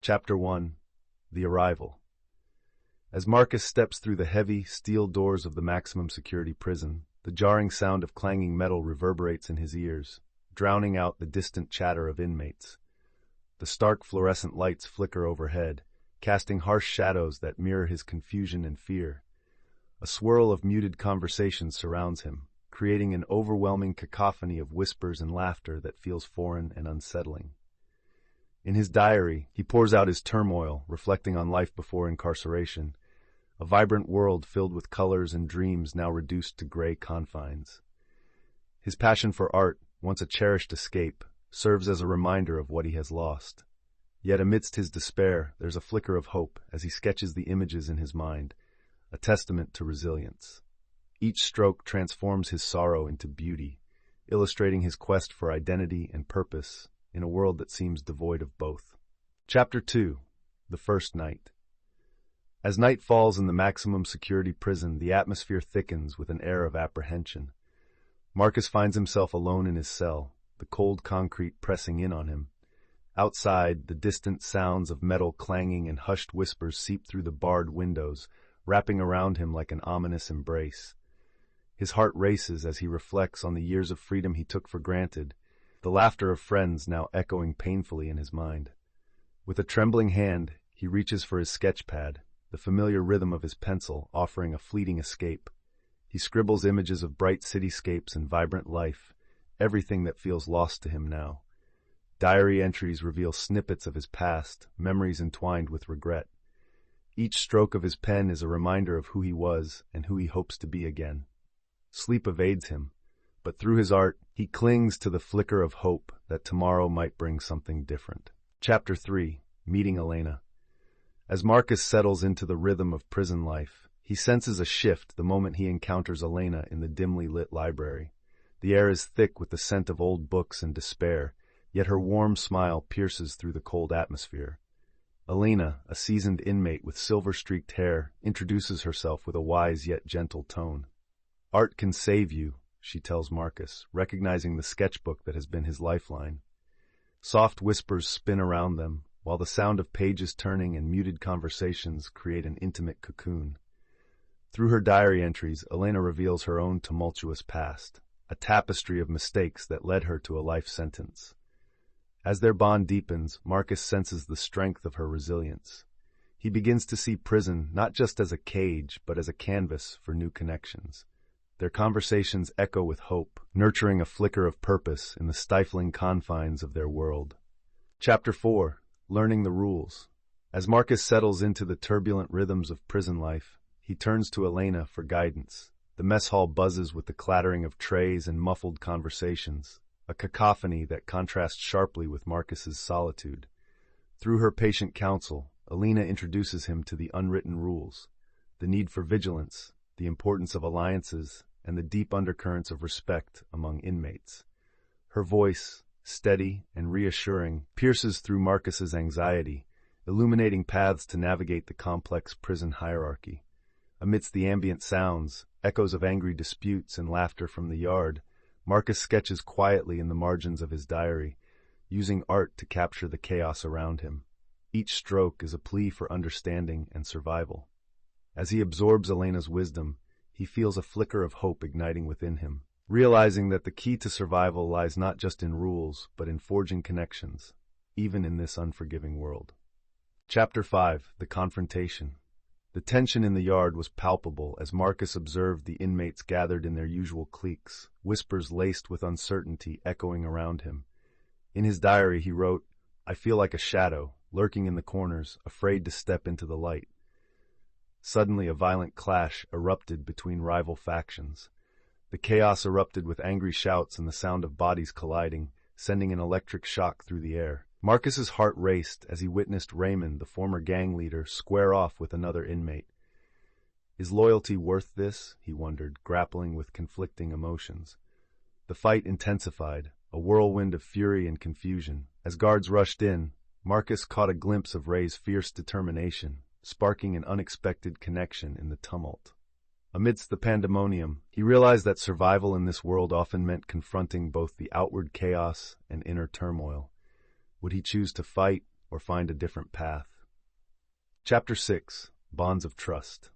Chapter 1. The Arrival. As Marcus steps through the heavy, steel doors of the maximum security prison, the jarring sound of clanging metal reverberates in his ears, drowning out the distant chatter of inmates. The stark fluorescent lights flicker overhead, casting harsh shadows that mirror his confusion and fear. A swirl of muted conversation surrounds him, creating an overwhelming cacophony of whispers and laughter that feels foreign and unsettling. In his diary, he pours out his turmoil, reflecting on life before incarceration, a vibrant world filled with colors and dreams now reduced to gray confines. His passion for art, once a cherished escape, serves as a reminder of what he has lost. Yet amidst his despair, there's a flicker of hope as he sketches the images in his mind, a testament to resilience. Each stroke transforms his sorrow into beauty, illustrating his quest for identity and purpose in a world that seems devoid of both. Chapter 2. The First Night. As night falls in the maximum security prison, the atmosphere thickens with an air of apprehension. Marcus finds himself alone in his cell, the cold concrete pressing in on him. Outside, the distant sounds of metal clanging and hushed whispers seep through the barred windows, wrapping around him like an ominous embrace. His heart races as he reflects on the years of freedom he took for granted, the laughter of friends now echoing painfully in his mind. With a trembling hand, he reaches for his sketch pad, the familiar rhythm of his pencil offering a fleeting escape. He scribbles images of bright cityscapes and vibrant life, everything that feels lost to him now. Diary entries reveal snippets of his past, memories entwined with regret. Each stroke of his pen is a reminder of who he was and who he hopes to be again. Sleep evades him, but through his art, he clings to the flicker of hope that tomorrow might bring something different. Chapter 3. Meeting Elena. As Marcus settles into the rhythm of prison life, he senses a shift the moment he encounters Elena in the dimly lit library. The air is thick with the scent of old books and despair, yet her warm smile pierces through the cold atmosphere. Elena, a seasoned inmate with silver-streaked hair, introduces herself with a wise yet gentle tone. "Art can save you," she tells Marcus, recognizing the sketchbook that has been his lifeline. Soft whispers spin around them, while the sound of pages turning and muted conversations create an intimate cocoon. Through her diary entries, Elena reveals her own tumultuous past, a tapestry of mistakes that led her to a life sentence. As their bond deepens, Marcus senses the strength of her resilience. He begins to see prison not just as a cage, but as a canvas for new connections. Their conversations echo with hope, nurturing a flicker of purpose in the stifling confines of their world. Chapter 4. Learning the Rules. As Marcus settles into the turbulent rhythms of prison life, he turns to Elena for guidance. The mess hall buzzes with the clattering of trays and muffled conversations, a cacophony that contrasts sharply with Marcus's solitude. Through her patient counsel, Elena introduces him to the unwritten rules, the need for vigilance, the importance of alliances, and the deep undercurrents of respect among inmates. Her voice, steady and reassuring, pierces through Marcus's anxiety, illuminating paths to navigate the complex prison hierarchy. Amidst the ambient sounds, echoes of angry disputes and laughter from the yard, Marcus sketches quietly in the margins of his diary, using art to capture the chaos around him. Each stroke is a plea for understanding and survival. As he absorbs Elena's wisdom, he feels a flicker of hope igniting within him, realizing that the key to survival lies not just in rules, but in forging connections, even in this unforgiving world. Chapter 5. The Confrontation. The tension in the yard was palpable as Marcus observed the inmates gathered in their usual cliques, whispers laced with uncertainty echoing around him. In his diary he wrote, "I feel like a shadow, lurking in the corners, afraid to step into the light." Suddenly a violent clash erupted between rival factions. The chaos erupted with angry shouts and the sound of bodies colliding, sending an electric shock through the air. Marcus's heart raced as he witnessed Raymond, the former gang leader, square off with another inmate. Is loyalty worth this? He wondered, grappling with conflicting emotions. The fight intensified, a whirlwind of fury and confusion. As guards rushed in, Marcus caught a glimpse of Ray's fierce determination, sparking an unexpected connection in the tumult. Amidst the pandemonium, he realized that survival in this world often meant confronting both the outward chaos and inner turmoil. Would he choose to fight, or find a different path. Chapter 6. Bonds of Trust.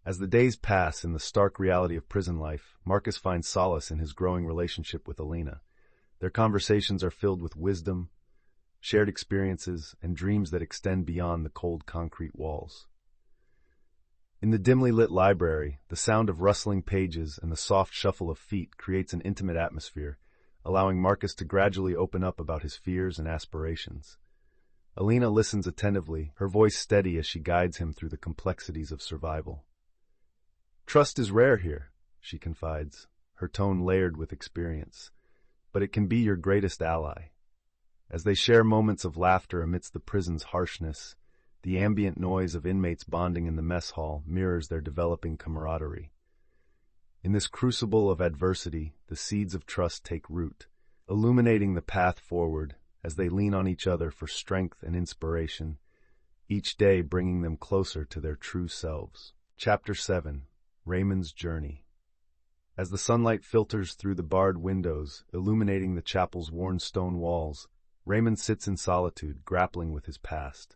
As the days pass in the stark reality of prison life, Marcus finds solace in his growing relationship with Elena. Their conversations are filled with wisdom, shared experiences, and dreams that extend beyond the cold concrete walls. In the dimly lit library, the sound of rustling pages and the soft shuffle of feet creates an intimate atmosphere, allowing Marcus to gradually open up about his fears and aspirations. Elena listens attentively, her voice steady as she guides him through the complexities of survival. "Trust is rare here," she confides, her tone layered with experience, "but it can be your greatest ally." As they share moments of laughter amidst the prison's harshness, the ambient noise of inmates bonding in the mess hall mirrors their developing camaraderie. In this crucible of adversity, the seeds of trust take root, illuminating the path forward as they lean on each other for strength and inspiration, each day bringing them closer to their true selves. Chapter 7. Raymond's Journey. As the sunlight filters through the barred windows, illuminating the chapel's worn stone walls, Raymond sits in solitude, grappling with his past.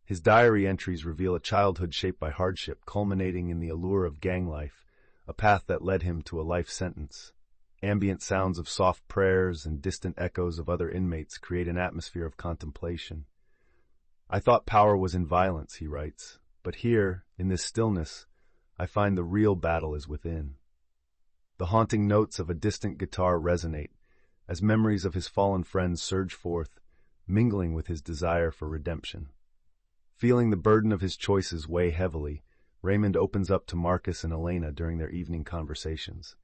His diary entries reveal a childhood shaped by hardship, culminating in the allure of gang life, a path that led him to a life sentence. Ambient sounds of soft prayers and distant echoes of other inmates create an atmosphere of contemplation. "I thought power was in violence," he writes, "but here, in this stillness, I find the real battle is within." The haunting notes of a distant guitar resonate as memories of his fallen friends surge forth, mingling with his desire for redemption. Feeling the burden of his choices weigh heavily, Raymond opens up to Marcus and Elena during their evening conversations.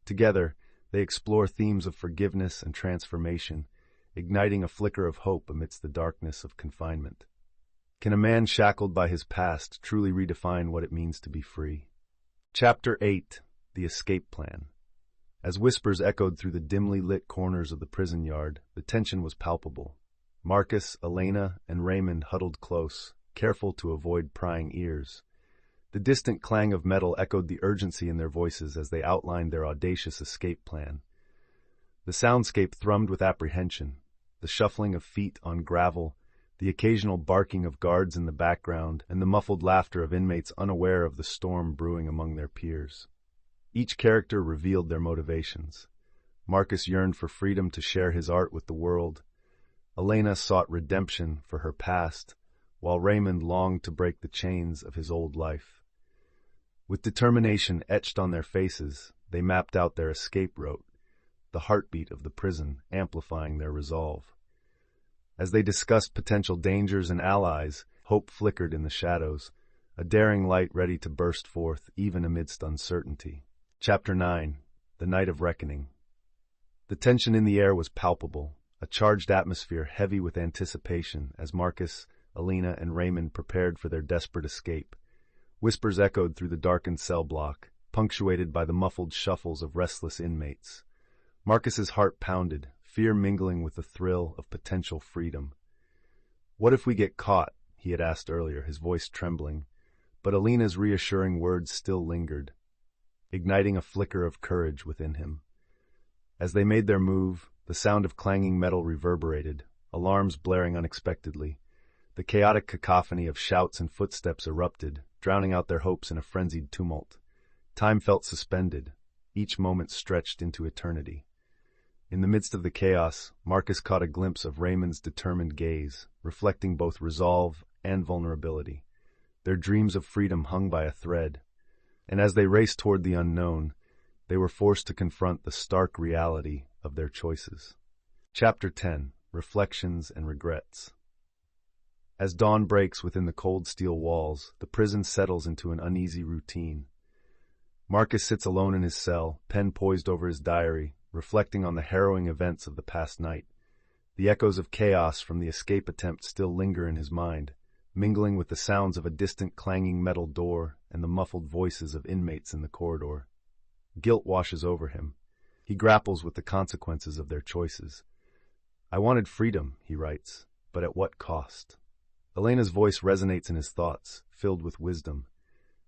Together, they explore themes of forgiveness and transformation, igniting a flicker of hope amidst the darkness of confinement. Can a man shackled by his past truly redefine what it means to be free? Chapter 8. The Escape Plan. As whispers echoed through the dimly lit corners of the prison yard, the tension was palpable. Marcus, Elena, and Raymond huddled close, careful to avoid prying ears. The distant clang of metal echoed the urgency in their voices as they outlined their audacious escape plan. The soundscape thrummed with apprehension, the shuffling of feet on gravel, the occasional barking of guards in the background, and the muffled laughter of inmates unaware of the storm brewing among their peers. Each character revealed their motivations. Marcus yearned for freedom to share his art with the world. Elena sought redemption for her past, while Raymond longed to break the chains of his old life. With determination etched on their faces, they mapped out their escape route, the heartbeat of the prison amplifying their resolve. As they discussed potential dangers and allies, hope flickered in the shadows, a daring light ready to burst forth even amidst uncertainty. Chapter 9. The Night of Reckoning. The tension in the air was palpable, a charged atmosphere heavy with anticipation as Marcus, Elena, and Raymond prepared for their desperate escape. Whispers echoed through the darkened cell block, punctuated by the muffled shuffles of restless inmates. Marcus's heart pounded, fear mingling with the thrill of potential freedom. "What if we get caught?" he had asked earlier, his voice trembling, but Elena's reassuring words still lingered, igniting a flicker of courage within him. As they made their move, the sound of clanging metal reverberated, alarms blaring unexpectedly. The chaotic cacophony of shouts and footsteps erupted, drowning out their hopes in a frenzied tumult. Time felt suspended, each moment stretched into eternity. In the midst of the chaos, Marcus caught a glimpse of Raymond's determined gaze, reflecting both resolve and vulnerability. Their dreams of freedom hung by a thread, and as they raced toward the unknown, they were forced to confront the stark reality of their choices. Chapter 10. Reflections and Regrets. As dawn breaks within the cold steel walls, the prison settles into an uneasy routine. Marcus sits alone in his cell, pen poised over his diary, reflecting on the harrowing events of the past night. The echoes of chaos from the escape attempt still linger in his mind, mingling with the sounds of a distant clanging metal door and the muffled voices of inmates in the corridor. Guilt washes over him. He grapples with the consequences of their choices. "I wanted freedom," he writes, "but at what cost?" Elena's voice resonates in his thoughts, filled with wisdom.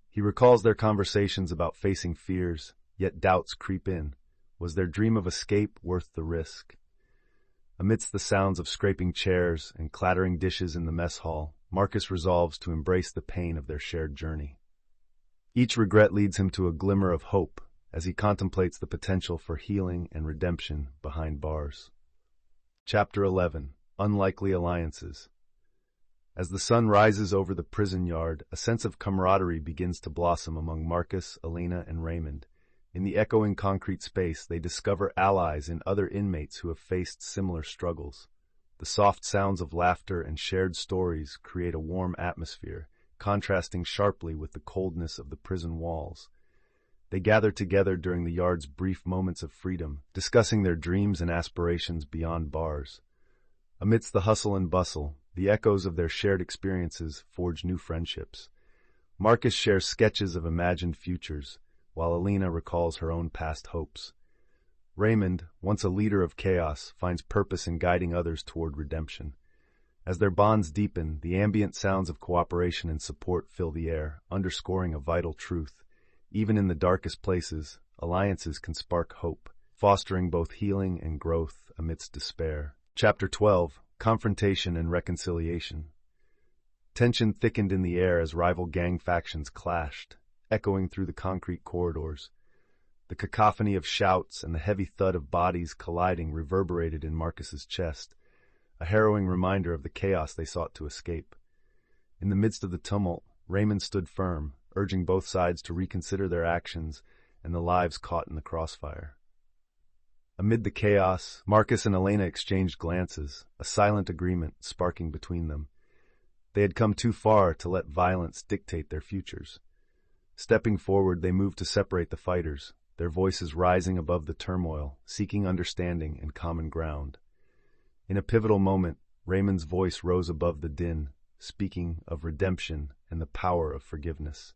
He recalls their conversations about facing fears, yet doubts creep in. Was their dream of escape worth the risk? Amidst the sounds of scraping chairs and clattering dishes in the mess hall, Marcus resolves to embrace the pain of their shared journey. Each regret leads him to a glimmer of hope as he contemplates the potential for healing and redemption behind bars. Chapter 11. Unlikely Alliances. As the sun rises over the prison yard, a sense of camaraderie begins to blossom among Marcus, Elena, and Raymond. In the echoing concrete space, they discover allies in other inmates who have faced similar struggles. The soft sounds of laughter and shared stories create a warm atmosphere, contrasting sharply with the coldness of the prison walls. They gather together during the yard's brief moments of freedom, discussing their dreams and aspirations beyond bars. Amidst the hustle and bustle, the echoes of their shared experiences forge new friendships. Marcus shares sketches of imagined futures, while Elena recalls her own past hopes. Raymond, once a leader of chaos, finds purpose in guiding others toward redemption. As their bonds deepen, the ambient sounds of cooperation and support fill the air, underscoring a vital truth. Even in the darkest places, alliances can spark hope, fostering both healing and growth amidst despair. Chapter 12. Confrontation and Reconciliation. Tension thickened in the air as rival gang factions clashed, echoing through the concrete corridors. The cacophony of shouts and the heavy thud of bodies colliding reverberated in Marcus's chest, a harrowing reminder of the chaos they sought to escape. In the midst of the tumult, Raymond stood firm, urging both sides to reconsider their actions and the lives caught in the crossfire. Amid the chaos, Marcus and Elena exchanged glances, a silent agreement sparking between them. They had come too far to let violence dictate their futures. Stepping forward, they moved to separate the fighters, their voices rising above the turmoil, seeking understanding and common ground. In a pivotal moment, Raymond's voice rose above the din, speaking of redemption and the power of forgiveness.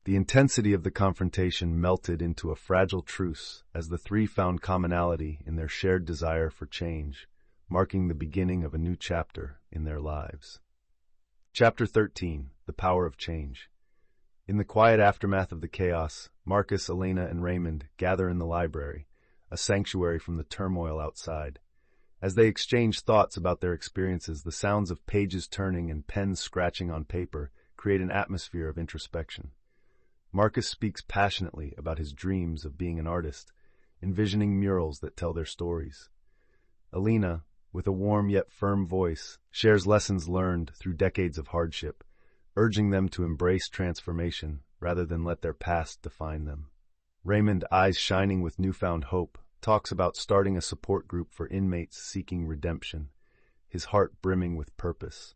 The intensity of the confrontation melted into a fragile truce as the three found commonality in their shared desire for change, marking the beginning of a new chapter in their lives. Chapter 13. The Power of Change. In the quiet aftermath of the chaos, Marcus, Elena, and Raymond gather in the library, a sanctuary from the turmoil outside. As they exchange thoughts about their experiences, the sounds of pages turning and pens scratching on paper create an atmosphere of introspection. Marcus speaks passionately about his dreams of being an artist, envisioning murals that tell their stories. Elena, with a warm yet firm voice, shares lessons learned through decades of hardship, urging them to embrace transformation rather than let their past define them. Raymond, eyes shining with newfound hope, talks about starting a support group for inmates seeking redemption, his heart brimming with purpose.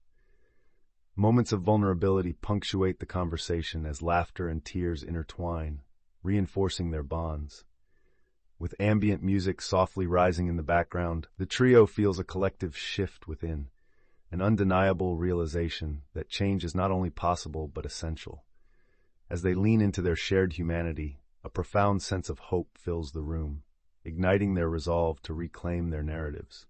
Moments of vulnerability punctuate the conversation as laughter and tears intertwine, reinforcing their bonds. With ambient music softly rising in the background, the trio feels a collective shift within, an undeniable realization that change is not only possible but essential. As they lean into their shared humanity, a profound sense of hope fills the room, igniting their resolve to reclaim their narratives.